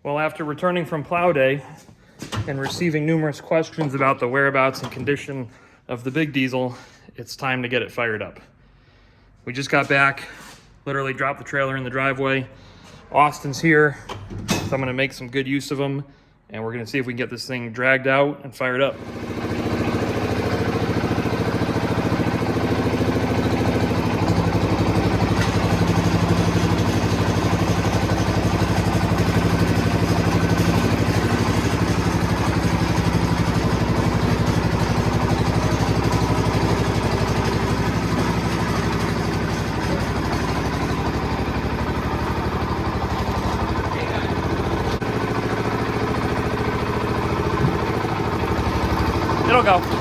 Well, after returning from plow day and receiving numerous questions about the whereabouts and condition of the big diesel, it's time to get it fired up. We just got back, literally dropped the trailer in the driveway. Austin's here, so I'm gonna make some good use of him, and we're gonna see if we can get this thing dragged out and fired up. It'll go.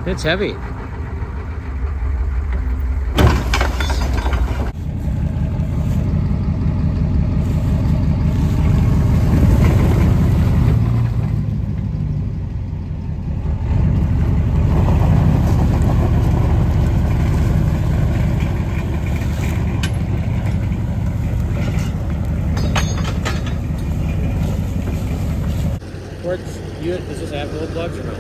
It's heavy. Does this have glow plugs or no?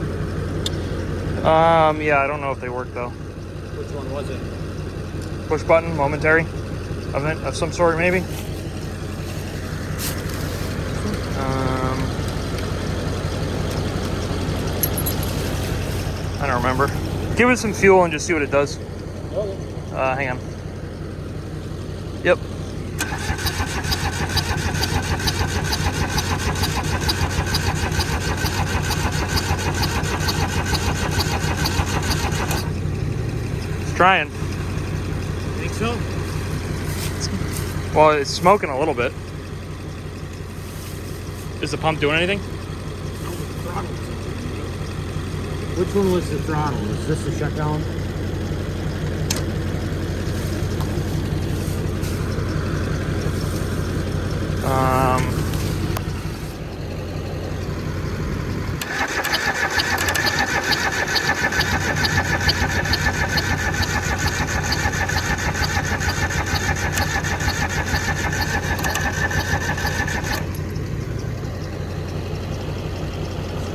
Yeah, I don't know if they work though. Which one was it? Push button, momentary, of some sort maybe. I don't remember. Give it some fuel and just see what it does. Okay. Hang on. Yep. It's trying. Think so? Well, it's smoking a little bit. Is the pump doing anything? Which one was the throttle? Is this the shutdown?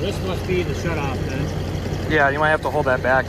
This must be the shut off then. Yeah, you might have to hold that back.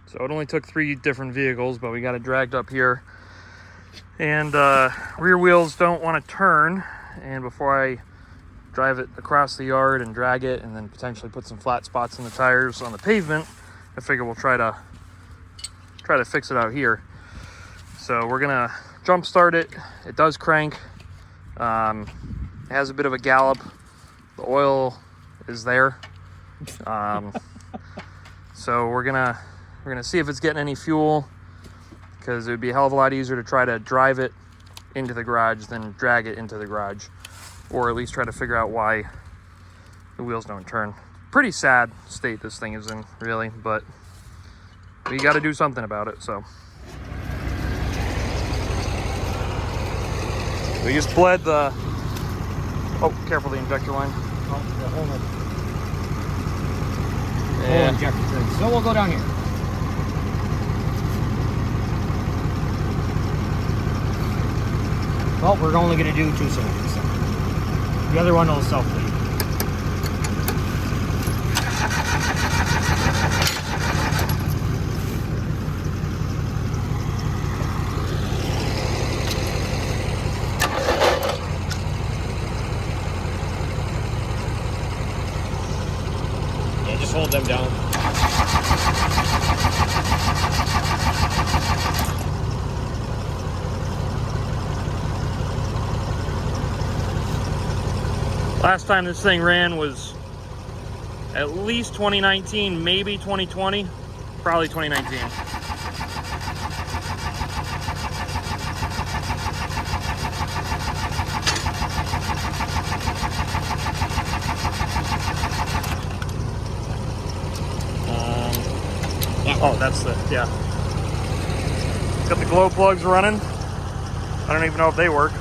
So it only took 3 different vehicles, but we got it dragged up here. And rear wheels don't want to turn. And before I drive it across the yard and drag it and then potentially put some flat spots in the tires on the pavement, I figure we'll try to fix it out here. So we're gonna jump start it. It does crank. It has a bit of a gallop. The oil is there. So we're gonna see if it's getting any fuel, because it would be a hell of a lot easier to try to drive it into the garage than drag it into the garage, or at least try to figure out why the wheels don't turn. Pretty sad state this thing is in, really, but we got to do something about it. So we just bled the, oh, careful the injector line. Oh, the whole Yeah. injector trim. So we'll go down here. Well, we're only going to do 2 cylinders. So the other one will self-bleed. Yeah, just hold them down. Last time this thing ran was at least 2019, maybe 2020, probably 2019. Oh, that's the, yeah. Got the glow plugs running. I don't even know if they work. Yeah.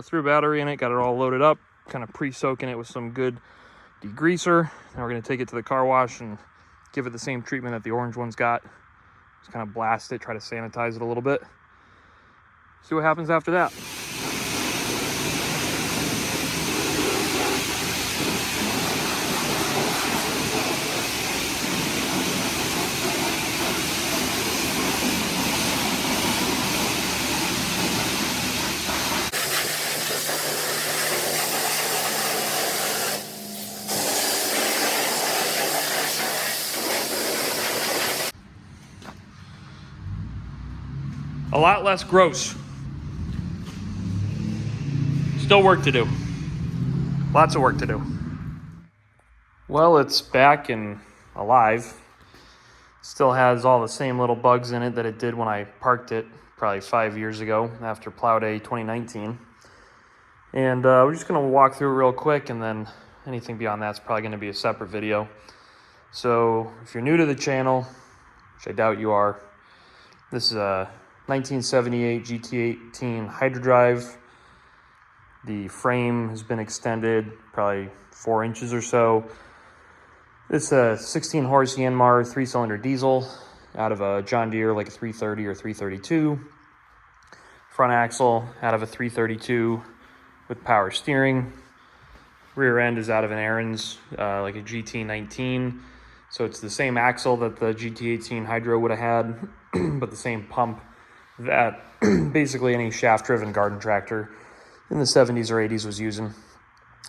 Threw a battery in it, got it all loaded up, kind of pre-soaking it with some good degreaser. Now we're going to take it to the car wash and give it the same treatment that the orange one's got. Just kind of blast it, try to sanitize it a little bit. See what happens after that. A lot less gross. Still work to do. Lots of work to do. Well, it's back and alive. Still has all the same little bugs in it that it did when I parked it probably 5 years ago after Plow Day 2019. And we're just gonna walk through it real quick, and then anything beyond that's probably gonna be a separate video. So if you're new to the channel, which I doubt you are, this is a 1978 GT18 Hydrodrive. The frame has been extended probably 4 inches or so. It's a 16 horse Yanmar 3-cylinder diesel out of a John Deere, like a 330 or 332. Front axle out of a 332 with power steering. Rear end is out of an Aaron's, like a GT19. So it's the same axle that the GT18 Hydro would have had, but the same pump that basically any shaft-driven garden tractor in the 70s or 80s was using.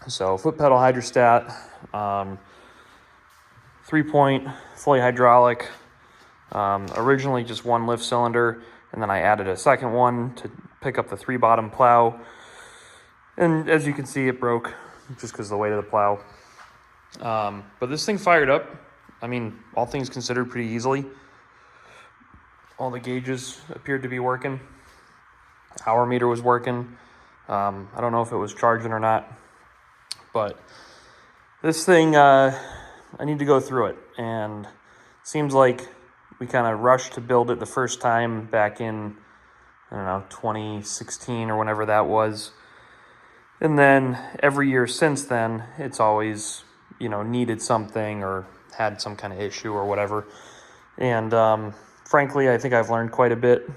So foot pedal hydrostat, 3-point, fully hydraulic, originally just 1 lift cylinder, and then I added a second one to pick up the 3-bottom plow. And as you can see, it broke just because of the weight of the plow. But this thing fired up, I mean, all things considered, pretty easily. All the gauges appeared to be working. Hour meter was working. I don't know if it was charging or not. But this thing, I need to go through it, and it seems like we kind of rushed to build it the first time back in, I don't know, 2016 or whenever that was. And then every year since then, it's always, needed something or had some kind of issue or whatever. And frankly, I think I've learned quite a bit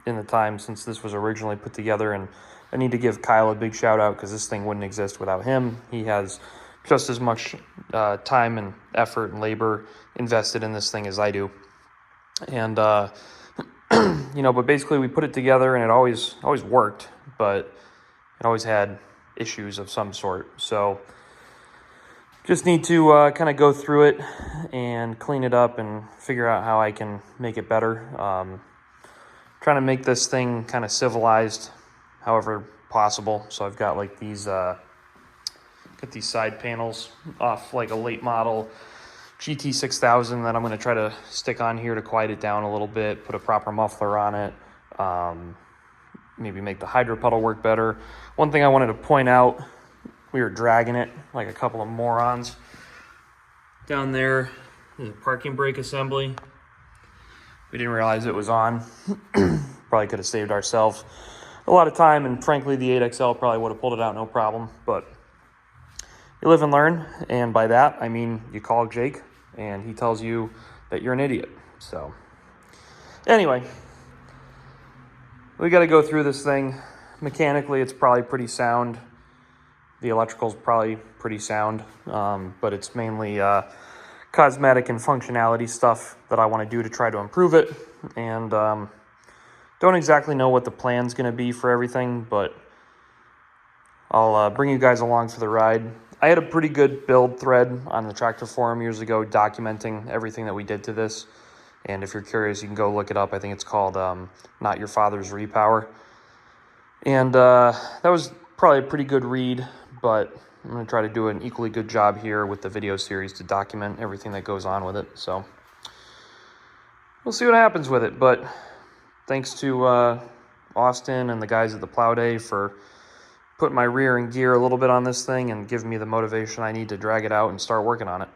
in the time since this was originally put together. And I need to give Kyle a big shout out because this thing wouldn't exist without him. He has just as much time and effort and labor invested in this thing as I do. And, but basically we put it together and it always worked, but it always had issues of some sort. So just need to kind of go through it and clean it up and figure out how I can make it better. Trying to make this thing kind of civilized however possible. So I've got like these side panels off like a late model GT6000 that I'm going to try to stick on here to quiet it down a little bit, put a proper muffler on it, maybe make the hydro pedal work better. One thing I wanted to point out, we were dragging it like a couple of morons. Down there is a parking brake assembly. We didn't realize it was on. Probably could have saved ourselves a lot of time, and frankly the 8XL probably would have pulled it out no problem, but you live and learn, and by that I mean you call Jake and he tells you that you're an idiot. So anyway, we got to go through this thing. Mechanically it's probably pretty sound. The electrical's probably pretty sound, but it's mainly cosmetic and functionality stuff that I want to do to try to improve it. And don't exactly know what the plan's going to be for everything, but I'll bring you guys along for the ride. I had a pretty good build thread on the tractor forum years ago documenting everything that we did to this. And if you're curious, you can go look it up. I think it's called Not Your Father's Repower. And that was probably a pretty good read, but I'm going to try to do an equally good job here with the video series to document everything that goes on with it. So we'll see what happens with it. But thanks to Austin and the guys at the Plow Day for putting my rear in gear a little bit on this thing and giving me the motivation I need to drag it out and start working on it.